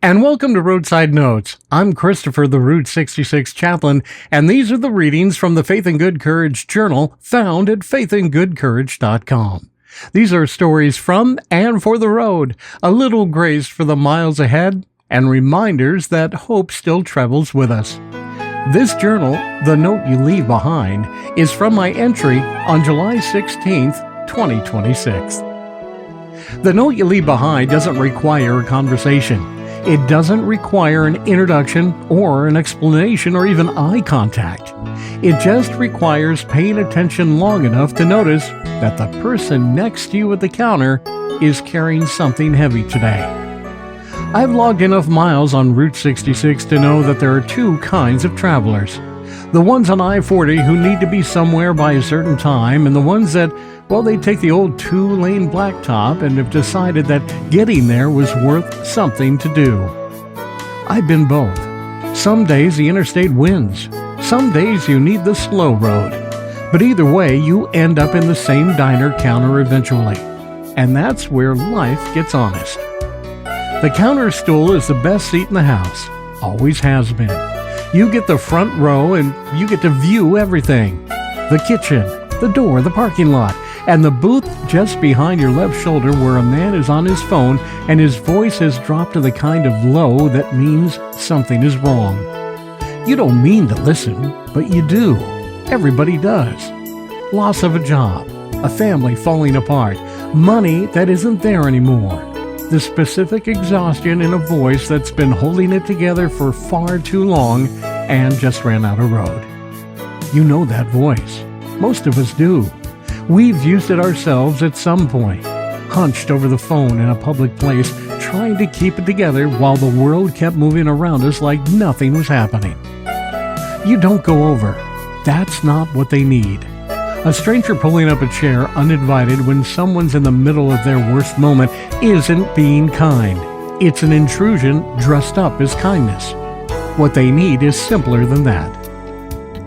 And welcome to Roadside Notes. I'm Christopher, the Route 66 chaplain, and these are the readings from the Faith and Good Courage Journal found at faithgoodcourage.com. These are stories from and for the road, a little grace for the miles ahead, and reminders that hope still travels with us. This journal, The Note You Leave Behind, is from my entry on July 16th, 2026. The note you leave behind doesn't require a conversation. It doesn't require an introduction or an explanation or even eye contact. It just requires paying attention long enough to notice that the person next to you at the counter is carrying something heavy today. I've logged enough miles on Route 66 to know that there are two kinds of travelers. The ones on I-40 who need to be somewhere by a certain time, and the ones that, well, they take the old two-lane blacktop and have decided that getting there was worth something to do. I've been both. Some days the interstate wins. Some days you need the slow road. But either way, you end up in the same diner counter eventually. And that's where life gets honest. The counter stool is the best seat in the house. Always has been. You get the front row and you get to view everything. The kitchen, the door, the parking lot, and the booth just behind your left shoulder where a man is on his phone and his voice has dropped to the kind of low that means something is wrong. You don't mean to listen, but you do. Everybody does. Loss of a job, a family falling apart, money that isn't there anymore. The specific exhaustion in a voice that's been holding it together for far too long and just ran out of road. You know that voice. Most of us do. We've used it ourselves at some point, hunched over the phone in a public place, trying to keep it together while the world kept moving around us like nothing was happening. You don't go over. That's not what they need. A stranger pulling up a chair uninvited when someone's in the middle of their worst moment isn't being kind. It's an intrusion dressed up as kindness. What they need is simpler than that.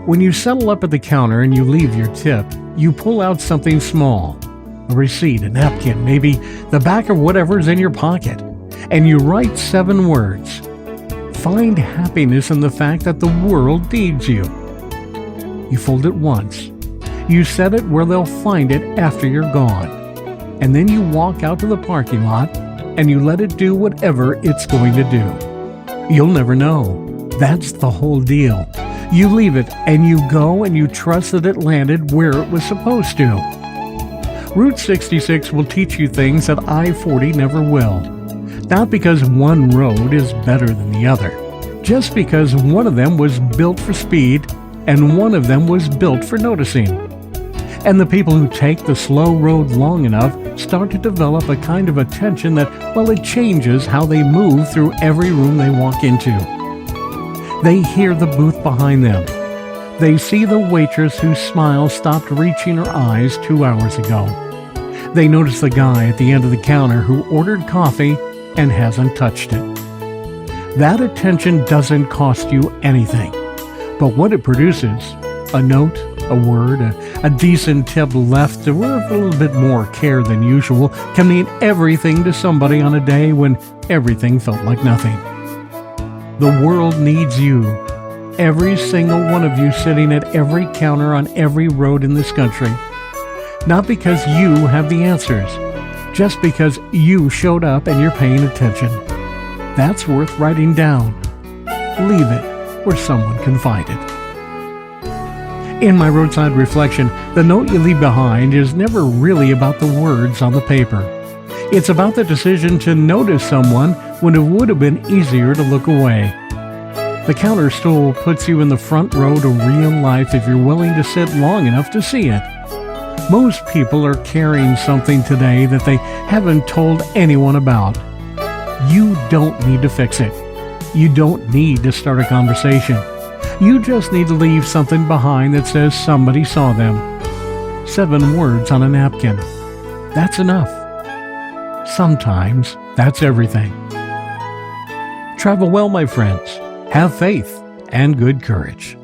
When you settle up at the counter and you leave your tip, you pull out something small, a receipt, a napkin, maybe the back of whatever's in your pocket, and you write 7 words. Find happiness in the fact that the world needs you. You fold it once. You set it where they'll find it after you're gone. And then you walk out to the parking lot and you let it do whatever it's going to do. You'll never know. That's the whole deal. You leave it and you go and you trust that it landed where it was supposed to. Route 66 will teach you things that I-40 never will. Not because one road is better than the other. Just because one of them was built for speed and one of them was built for noticing. And the people who take the slow road long enough start to develop a kind of attention that, well, it changes how they move through every room they walk into. They hear the booth behind them. They see the waitress whose smile stopped reaching her eyes 2 hours ago. They notice the guy at the end of the counter who ordered coffee and hasn't touched it. That attention doesn't cost you anything. But what it produces, a note, a word, a decent tip left with a little bit more care than usual, can mean everything to somebody on a day when everything felt like nothing. The world needs you. Every single one of you sitting at every counter on every road in this country. Not because you have the answers, just because you showed up and you're paying attention. That's worth writing down. Leave it where someone can find it. In my roadside reflection, the note you leave behind is never really about the words on the paper. It's about the decision to notice someone when it would have been easier to look away. The counter stool puts you in the front row to real life if you're willing to sit long enough to see it. Most people are carrying something today that they haven't told anyone about. You don't need to fix it. You don't need to start a conversation. You just need to leave something behind that says somebody saw them. 7 words on a napkin. That's enough. Sometimes that's everything. Travel well, my friends. Have faith and good courage.